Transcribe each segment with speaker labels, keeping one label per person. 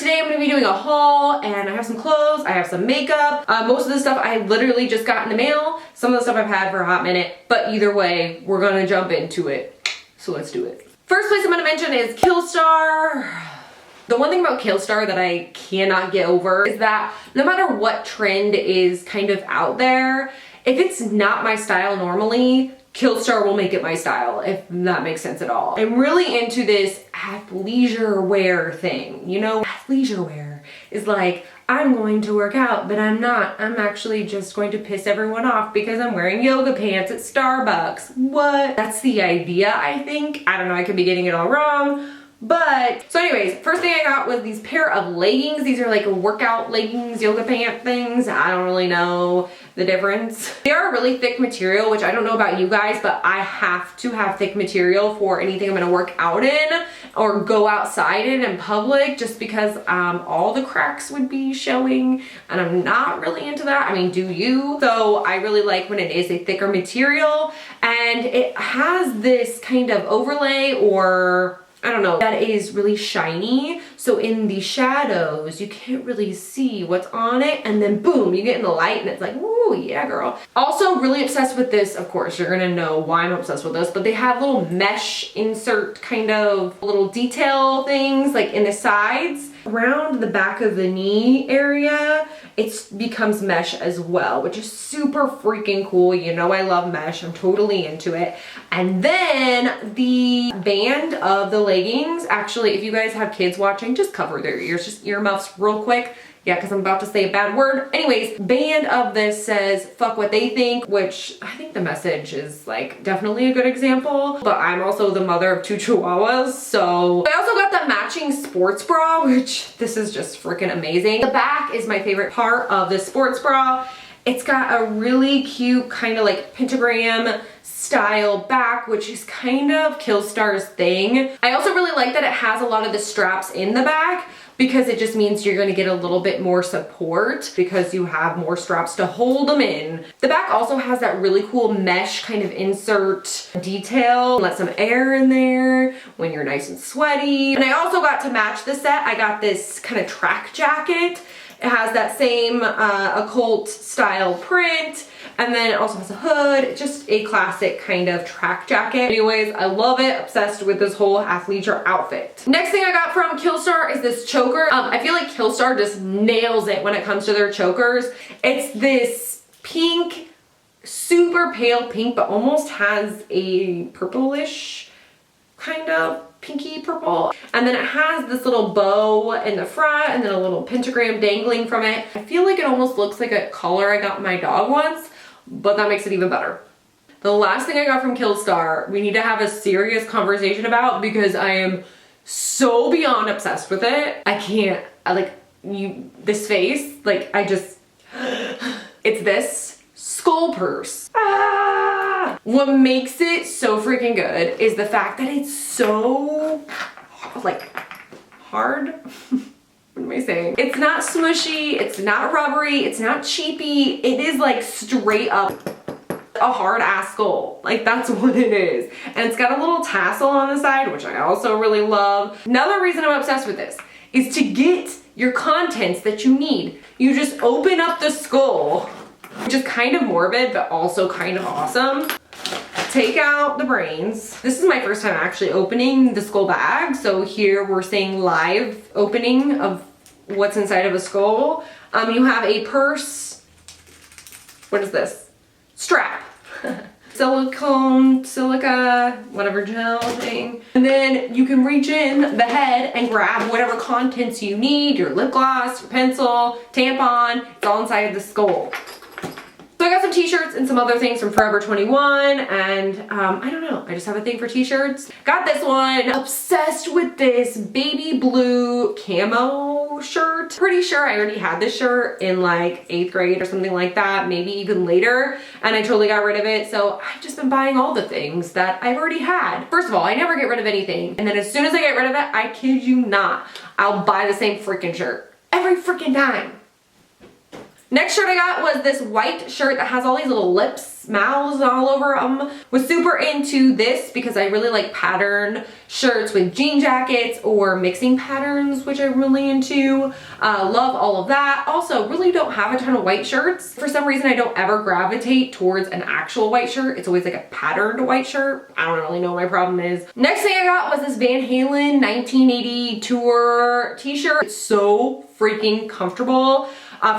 Speaker 1: today I'm going to be doing a haul, and I have some clothes, I have some makeup. Most of the stuff I literally just got in the mail. Some of the stuff I've had for a hot minute, but either way, we're going to jump into it. So let's do it. First place I'm going to mention is Killstar. The one thing about Killstar that I cannot get over is that no matter what trend is kind of out there, if it's not my style normally, Killstar will make it my style, if that makes sense at all. I'm really into this athleisure wear thing. You know, athleisure wear is like, I'm going to work out, but I'm not. I'm actually just going to piss everyone off because I'm wearing yoga pants at Starbucks. What? That's the idea, I think. I don't know, I could be getting it all wrong. But, so anyways, first thing I got was these pair of leggings. These are like workout leggings, yoga pant things. I don't really know the difference. They are a really thick material, which I don't know about you guys, but I have to have thick material for anything I'm gonna work out in or go outside in public, just because all the cracks would be showing, and I'm not really into that. I mean, do you? So I really like when it is a thicker material, and it has this kind of overlay, or I don't know, that is really shiny. So in the shadows, you can't really see what's on it. And then boom, you get in the light and it's like, ooh, yeah, girl. Also really obsessed with this. Of course, you're gonna know why I'm obsessed with this, but they have little mesh insert kind of little detail things like in the sides. Around the back of the knee area, it becomes mesh as well, which is super freaking cool. You know I love mesh, I'm totally into it. And then the band of the leggings, actually, if you guys have kids watching, just cover their ears, just earmuffs real quick. Yeah, because I'm about to say a bad word. Anyways, band of this says, fuck what they think, which I think the message is like definitely a good example, but I'm also the mother of 2 chihuahuas, so. I also got the matching sports bra, which this is just freaking amazing. The back is my favorite part of this sports bra. It's got a really cute kind of like pentagram style back, which is kind of Killstar's thing. I also really like that it has a lot of the straps in the back, because it just means you're gonna get a little bit more support because you have more straps to hold them in. The back also has that really cool mesh kind of insert detail. Let some air in there when you're nice and sweaty. And I also got to match the set. I got this kind of track jacket. It has that same occult style print, and then it also has a hood, just a classic kind of track jacket. Anyways, I love it, obsessed with this whole athleisure outfit. Next thing I got from Killstar is this choker. I feel like Killstar just nails it when it comes to their chokers. It's this pink, super pale pink, but almost has a purplish kind of pinky purple. And then it has this little bow in the front and then a little pentagram dangling from it. I feel like it almost looks like a collar I got my dog once, but that makes it even better. The last thing I got from Killstar, we need to have a serious conversation about, because I am so beyond obsessed with it. I can't, this face, like I just, it's this skull purse. Ah! What makes it so freaking good is the fact that it's so, like, hard. What am I saying? It's not smushy, it's not rubbery, it's not cheapy. It is like straight up a hard ass skull. Like, that's what it is. And it's got a little tassel on the side, which I also really love. Another reason I'm obsessed with this is to get your contents that you need. You just open up the skull, which is kind of morbid, but also kind of awesome. Take out the brains. This is my first time actually opening the skull bag. So here we're seeing live opening of what's inside of a skull. You have a purse. What is this? Strap. Silicone, silica, whatever gel thing. And then you can reach in the head and grab whatever contents you need, your lip gloss, your pencil, tampon, it's all inside of the skull. So I got some t-shirts and some other things from Forever 21, and I don't know, I just have a thing for t-shirts. Got this one, obsessed with this baby blue camo shirt. Pretty sure I already had this shirt in like 8th grade or something like that, maybe even later, and I totally got rid of it. So I've just been buying all the things that I've already had. First of all, I never get rid of anything, and then as soon as I get rid of it, I kid you not, I'll buy the same freaking shirt every freaking time. Next shirt I got was this white shirt that has all these little lips, mouths all over them. Was super into this because I really like patterned shirts with jean jackets or mixing patterns, which I'm really into. Love all of that. Also, really don't have a ton of white shirts. For some reason, I don't ever gravitate towards an actual white shirt. It's always like a patterned white shirt. I don't really know what my problem is. Next thing I got was this Van Halen 1980 tour t-shirt. It's so freaking comfortable.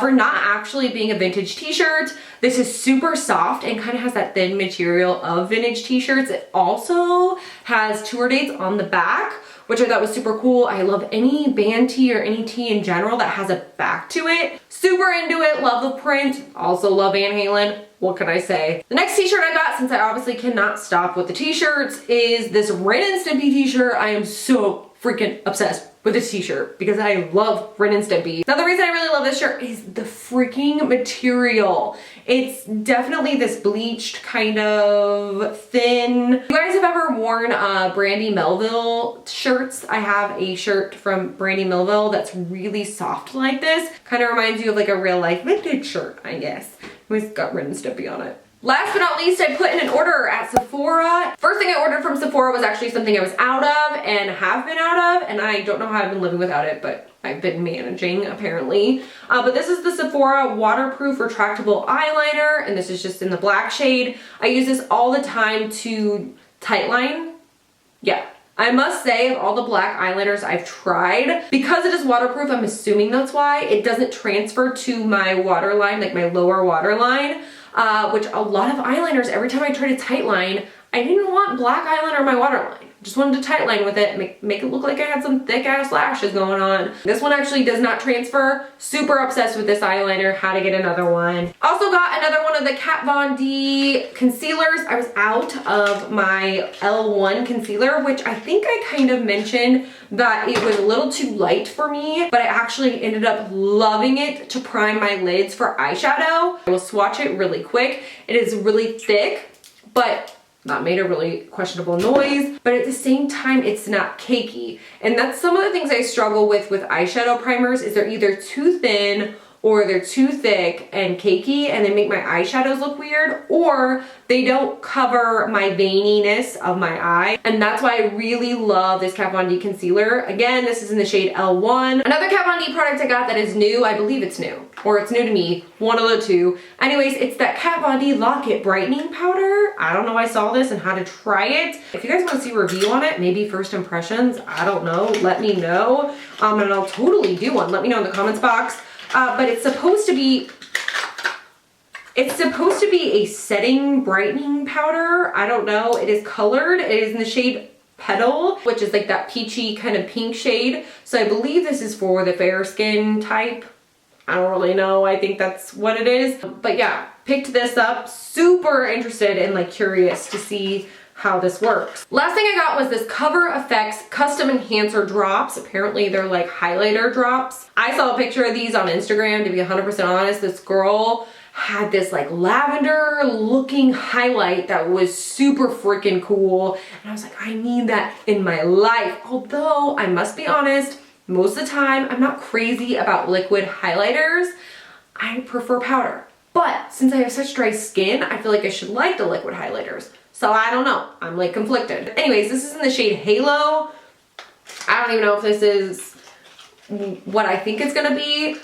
Speaker 1: For not actually being a vintage t-shirt, this is super soft and kind of has that thin material of vintage t-shirts. It also has tour dates on the back, which I thought was super cool. I love any band tee or any tee in general that has a back to it. Super into it, love the print. Also love Van Halen. What can I say? The next t-shirt I got, since I obviously cannot stop with the t-shirts, is this Ren and Stimpy t-shirt. I am so freaking obsessed with this t-shirt because I love Ren and Stimpy. Now the reason I really love this shirt is the freaking material. It's definitely this bleached kind of thin. If you guys have ever worn Brandy Melville shirts, I have a shirt from Brandy Melville that's really soft like this. Kind of reminds you of like a real life vintage shirt, I guess. It's got Ren and Stimpy on it. Last but not least, I put in an order at Sephora. First thing I ordered from Sephora was actually something I was out of and have been out of, and I don't know how I've been living without it, but I've been managing apparently. But this is the Sephora waterproof retractable eyeliner, and this is just in the black shade. I use this all the time to tightline. Yeah. I must say, of all the black eyeliners I've tried, because it is waterproof, I'm assuming that's why, it doesn't transfer to my waterline, like my lower waterline. Which a lot of eyeliners, every time I try to tightline, I didn't want black eyeliner on my waterline. Just wanted to tightline with it, make it look like I had some thick ass lashes going on. This one actually does not transfer. Super obsessed with this eyeliner, how to get another one. Also got another one of the Kat Von D concealers. I was out of my L1 concealer, which I think I kind of mentioned that it was a little too light for me, but I actually ended up loving it to prime my lids for eyeshadow. I will swatch it really quick. It is really thick, but that made a really questionable noise, but at the same time, it's not cakey. And that's some of the things I struggle with eyeshadow primers is they're either too thin or they're too thick and cakey and they make my eyeshadows look weird, or they don't cover my veininess of my eye. And that's why I really love this Kat Von D concealer. Again, this is in the shade L1. Another Kat Von D product I got that is new, I believe it's new, or it's new to me, one of the two. Anyways, it's that Kat Von D Locket brightening powder. I don't know, I saw this and how to try it. If you guys want to see a review on it, maybe first impressions, I don't know, let me know. And I'll totally do one. Let me know in the comments box. But it's supposed to be a setting brightening powder. I don't know. It is colored. It is in the shade Petal, which is like that peachy kind of pink shade. So I believe this is for the fair skin type. I don't really know. I think that's what it is. But yeah, picked this up. Super interested and like curious to see how this works. Last thing I got was this Cover FX Custom Enhancer Drops. Apparently they're like highlighter drops. I saw a picture of these on Instagram, to be 100% honest. This girl had this like lavender looking highlight that was super freaking cool. And I was like, I need that in my life. Although I must be honest, most of the time I'm not crazy about liquid highlighters. I prefer powder. But since I have such dry skin, I feel like I should like the liquid highlighters. So I don't know, I'm like conflicted. Anyways, this is in the shade Halo. I don't even know if this is what I think it's gonna be.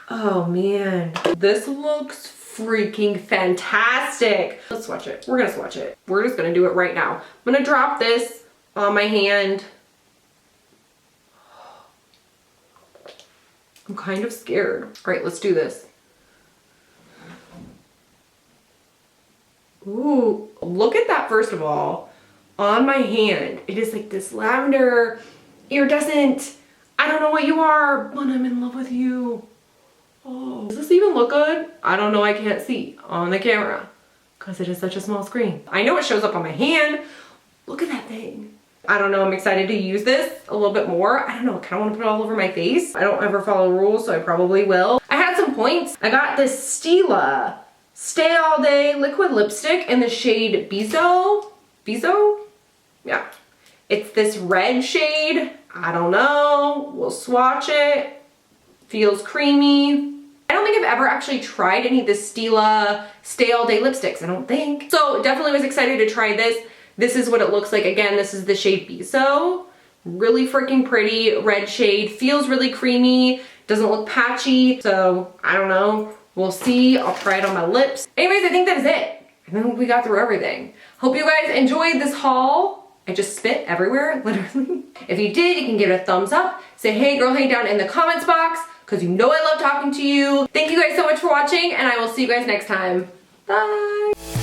Speaker 1: Oh man, this looks freaking fantastic. Let's swatch it, we're gonna swatch it. We're just gonna do it right now. I'm gonna drop this on my hand. I'm kind of scared. All right, let's do this. Ooh, look at that first of all, on my hand. It is like this lavender, iridescent, I don't know what you are, but I'm in love with you. Oh, does this even look good? I don't know, I can't see on the camera because it is such a small screen. I know it shows up on my hand. Look at that thing. I don't know, I'm excited to use this a little bit more. I don't know, I kind of want to put it all over my face. I don't ever follow rules, so I probably will. I had some points. I got this Stila Stay All Day liquid lipstick in the shade Bezel. Bezel? Yeah. It's this red shade. I don't know. We'll swatch it. Feels creamy. I don't think I've ever actually tried any of the Stila Stay All Day lipsticks, I don't think. So definitely was excited to try this. This is what it looks like. Again, this is the shade Bezel. Really freaking pretty red shade. Feels really creamy. Doesn't look patchy. So I don't know. We'll see. I'll try it on my lips. Anyways, I think that is it. I think we got through everything. Hope you guys enjoyed this haul. I just spit everywhere, literally. If you did, you can give it a thumbs up. Say, hey girl, hey, down in the comments box, because you know I love talking to you. Thank you guys so much for watching, and I will see you guys next time. Bye.